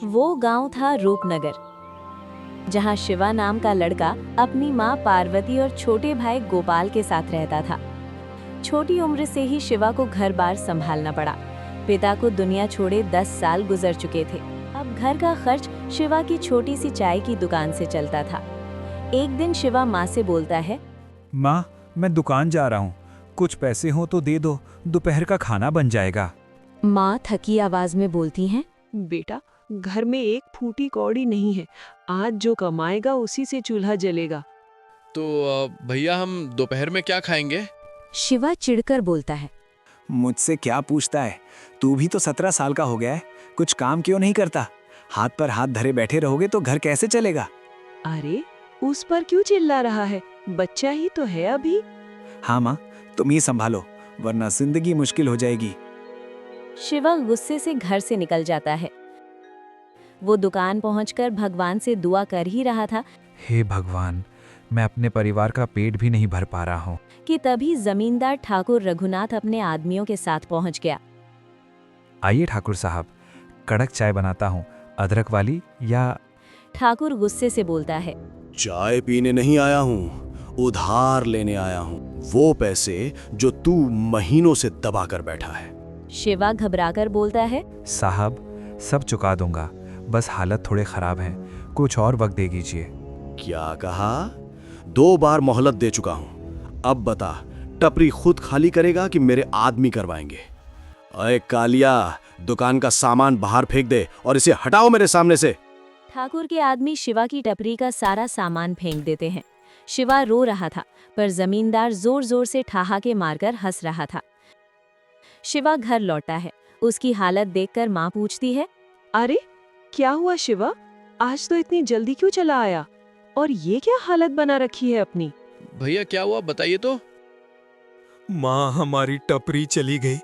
वो गांव था रूपनगर, जहां शिवा नाम का लड़का अपनी मां पार्वती और छोटे भाई गोपाल के साथ रहता था। छोटी उम्र से ही शिवा को घर बार संभालना पड़ा। पिता को दुनिया छोड़े 10 साल गुजर चुके थे। अब घर का खर्च शिवा की छोटी सी चाय की दुकान से चलता था। एक दिन शिवा माँ से बोलता है, माँ, मैं दुकान जा रहा हूँ, कुछ पैसे हो तो दे दो, दोपहर का खाना बन जाएगा। माँ थकी आवाज में बोलती हैं, बेटा, घर में एक फूटी कौड़ी नहीं है। आज जो कमाएगा उसी से चूल्हा जलेगा। तो भैया हम दोपहर में क्या खाएंगे? शिवा चिढ़कर बोलता है, मुझसे क्या पूछता है? तू भी तो 17 साल का हो गया है, कुछ काम क्यों नहीं करता? हाथ पर हाथ धरे बैठे रहोगे तो घर कैसे चलेगा? अरे, उस पर क्यों चिल्ला रहा है? बच्चा ही तो है अभी। हाँ माँ, तुम ही संभालो, वरना जिंदगी मुश्किल हो जाएगी। शिवा गुस्से से घर से निकल जाता है। वो दुकान पहुंचकर भगवान से दुआ कर ही रहा था हे भगवान, मैं अपने परिवार का पेट भी नहीं भर पा रहा हूँ। कि तभी जमींदार ठाकुर रघुनाथ अपने आदमियों के साथ पहुंच गया। आइए ठाकुर साहब, कड़क चाय बनाता हूँ, अदरक वाली या? ठाकुर गुस्से से बोलता है, चाय पीने नहीं आया हूँ, उधार लेने आया हूँ, वो पैसे जो तू महीनों से दबा कर बैठा है। शिवा घबराकर बोलता है, साहब, सब चुका दूंगा, बस हालत थोड़े खराब हैं, कुछ और वक्त दे दीजिए। क्या कहा? 2 बार मोहलत दे चुका हूँ, अब बता, टपरी खुद खाली करेगा कि मेरे आदमी करवाएंगे? अरे कालिया, दुकान का सामान बाहर फेंक दे और इसे हटाओ मेरे सामने से। ठाकुर के आदमी शिवा की टपरी का सारा सामान फेंक देते हैं। शिवा रो रहा था, पर जमींदार जोर जोर से ठहाके मारकर हंस रहा था। शिवा घर लौटा है। उसकी हालत देखकर माँ पूछती है, अरे, क्या हुआ शिवा? आज तो इतनी जल्दी क्यों चला आया? और ये क्या हालत बना रखी है अपनी? भैया क्या हुआ, बताइए तो। माँ, हमारी टपरी चली गई,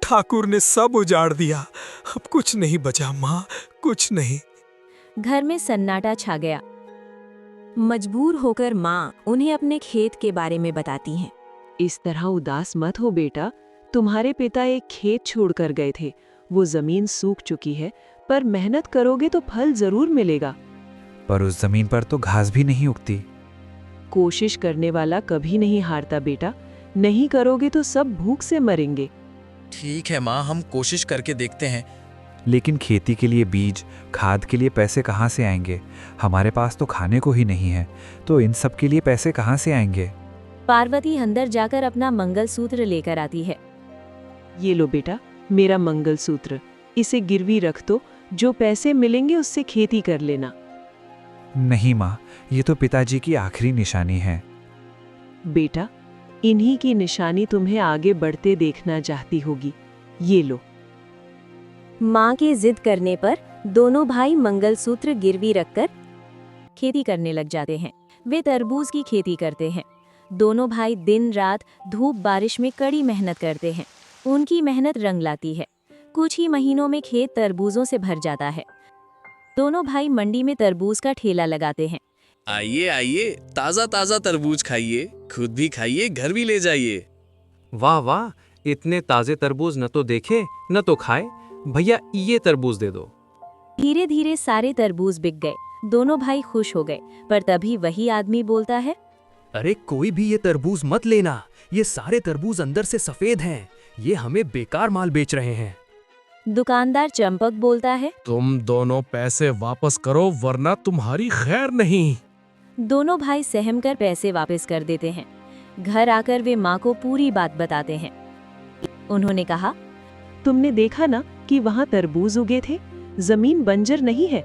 ठाकुर ने सब उजाड़ दिया, अब कुछ नहीं बचा माँ, कुछ नहीं। घर में सन्नाटा छा गया। मजबूर होकर माँ उन्हें अपने खेत के बारे में बताती हैं। इस तरह उदास मत हो बेटा, तुम्हारे पिता एक खेत छोड़कर गए थे। वो जमीन सूख चुकी है, पर मेहनत करोगे तो फल जरूर मिलेगा। पर उस जमीन पर तो घास भी नहीं उगती। कोशिश करने वाला कभी नहीं हारता बेटा, नहीं करोगे तो सब भूख से मरेंगे। ठीक है माँ, हम कोशिश करके देखते हैं। लेकिन खेती के लिए बीज, खाद के लिए पैसे कहाँ से आएंगे? हमारे पास तो खाने को ही नहीं है, तो इन सब के लिए पैसे कहाँ से आएंगे? पार्वती अंदर जाकर अपना मंगलसूत्र लेकर आती है। ये लो बेटा, मेरा मंगलसूत्र, इसे गिरवी रख दो, जो पैसे मिलेंगे उससे खेती कर लेना। नहीं माँ, ये तो पिताजी की आखिरी निशानी है। बेटा, इन्हीं की निशानी तुम्हें आगे बढ़ते देखना चाहती होगी। ये लो। माँ के जिद करने पर दोनों भाई मंगलसूत्र गिरवी रखकर खेती करने लग जाते हैं। वे तरबूज की खेती करते हैं। दोनों भाई दिन रात धूप बारिश में कड़ी मेहनत करते हैं। उनकी मेहनत रंग लाती है। कुछ ही महीनों में खेत तरबूजों से भर जाता है। दोनों भाई मंडी में तरबूज का ठेला लगाते हैं। आइए आइए, ताज़ा ताज़ा तरबूज खाइए, खुद भी खाइए, घर भी ले जाइए। वाह वाह, इतने ताजे तरबूज न तो देखे न तो खाए। भैया, ये तरबूज दे दो। धीरे धीरे सारे तरबूज बिक गए। दोनों भाई खुश हो गए, पर तभी वही आदमी बोलता है, अरे कोई भी ये तरबूज मत लेना, ये सारे तरबूज अंदर से सफेद हैं, ये हमें बेकार माल बेच रहे हैं। दुकानदार चंपक बोलता है, तुम दोनों पैसे वापस करो, वरना तुम्हारी खैर नहीं। दोनों भाई सहम कर पैसे वापस कर देते हैं। घर आकर वे माँ को पूरी बात बताते हैं। उन्होंने कहा, तुमने देखा ना कि वहाँ तरबूज उगे थे, जमीन बंजर नहीं है।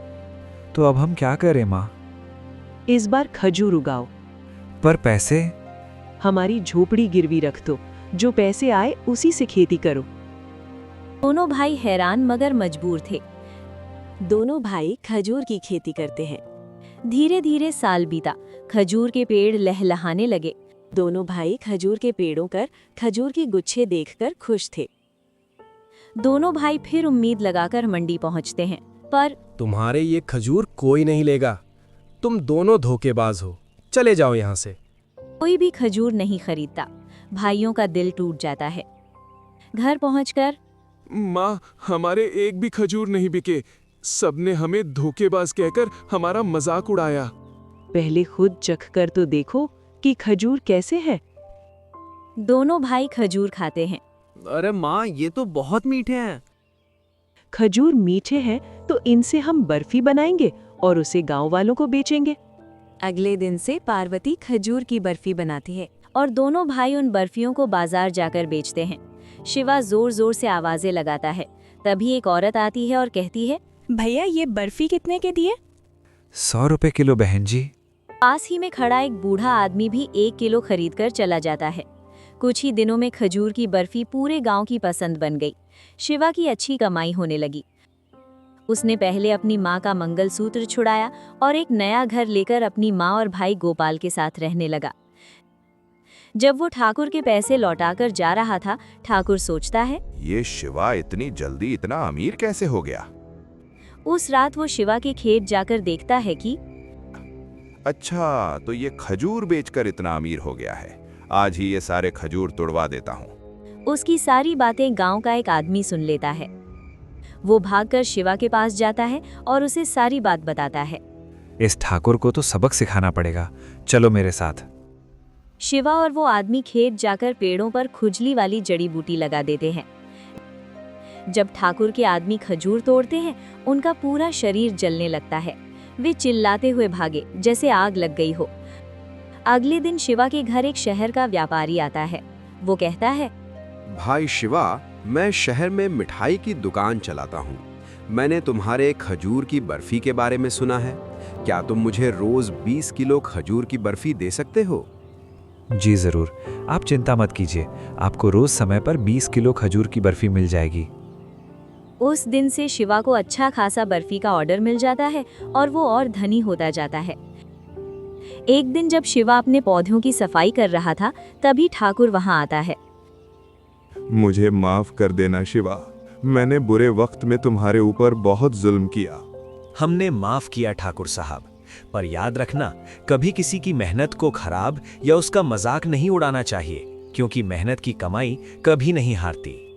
तो अब हम क्या करें माँ? इस बार खजूर उगाओ। पर पैसे? हमारी झोपड़ी गिरवी रख दो, जो पैसे आए उसी से खेती करो। दोनों भाई हैरान मगर मजबूर थे। दोनों भाई खजूर की खेती करते हैं। धीरे धीरे साल बीता। खजूर के पेड़ लहलहाने लगे। दोनों भाई खजूर के पेड़ों पर खजूर की गुच्छे देखकर खुश थे। दोनों भाई फिर उम्मीद लगाकर मंडी पहुंचते हैं, पर तुम्हारे ये खजूर कोई नहीं लेगा, तुम दोनों धोखेबाज हो, चले जाओ यहाँ से। कोई भी खजूर नहीं खरीदता। भाइयों का दिल टूट जाता है। घर पहुंचकर माँ, हमारे एक भी खजूर नहीं बिके। सबने हमें धोखेबाज कहकर हमारा मजाक उड़ाया। पहले खुद चख कर तो देखो कि खजूर कैसे है। दोनों भाई खजूर खाते हैं। अरे माँ, ये तो बहुत मीठे हैं। खजूर मीठे हैं तो इनसे हम बर्फी बनाएंगे और उसे गांव वालों को बेचेंगे। अगले दिन से पार्वती खजूर की बर्फी बनाती है और दोनों भाई उन बर्फियों को बाजार जाकर बेचते हैं। शिवा जोर जोर से आवाजें लगाता है। तभी एक औरत आती है और कहती है, भैया ये बर्फी कितने के दिए? 100 रुपए किलो बहन जी। पास ही में खड़ा एक बूढ़ा आदमी भी 1 किलो खरीद कर चला जाता है। कुछ ही दिनों में खजूर की बर्फी पूरे गांव की पसंद बन गई। शिवा की अच्छी कमाई होने लगी। उसने पहले अपनी माँ का मंगलसूत्र छुड़ाया और एक नया घर लेकर अपनी माँ और भाई गोपाल के साथ रहने लगा। जब वो ठाकुर के पैसे लौटाकर जा रहा था, ठाकुर सोचता है, ये शिवा इतनी जल्दी इतना अमीर कैसे हो गया? उस रात वो शिवा के खेत जाकर देखता है कि अच्छा, तो ये खजूर बेचकर इतना अमीर हो गया है। आज ही ये सारे खजूर तोड़वा देता हूँ। उसकी सारी बातें गांव का एक आदमी सुन लेता है। वो भागकर शिवा के पास जाता है और उसे सारी बात बताता है। इस ठाकुर को तो सबक सिखाना पड़ेगा, चलो मेरे साथ। शिवा और वो आदमी खेत जाकर पेड़ों पर खुजली वाली जड़ी बूटी लगा देते हैं। जब ठाकुर के आदमी खजूर तोड़ते हैं, उनका पूरा शरीर जलने लगता है। वे चिल्लाते हुए भागे जैसे आग लग गई हो। अगले दिन शिवा के घर एक शहर का व्यापारी आता है। वो कहता है, भाई शिवा, मैं शहर में मिठाई की दुकान चलाता हूँ। मैंने तुम्हारे खजूर की बर्फी के बारे में सुना है। क्या तुम मुझे रोज 20 किलो खजूर की बर्फी दे सकते हो? जी जरूर, आप चिंता मत कीजिए, आपको रोज समय पर 20 किलो खजूर की बर्फी मिल जाएगी। उस दिन से शिवा को अच्छा खासा बर्फी का ऑर्डर मिल जाता है और वो और धनी होता जाता है। एक दिन जब शिवा अपने पौधों की सफाई कर रहा था, तभी ठाकुर वहां आता है। मुझे माफ कर देना शिवा, मैंने बुरे वक्त में तुम्हारे ऊपर बहुत जुल्म किया। हमने माफ किया ठाकुर साहब, पर याद रखना, कभी किसी की मेहनत को खराब या उसका मजाक नहीं उड़ाना चाहिए, क्योंकि मेहनत की कमाई कभी नहीं हारती।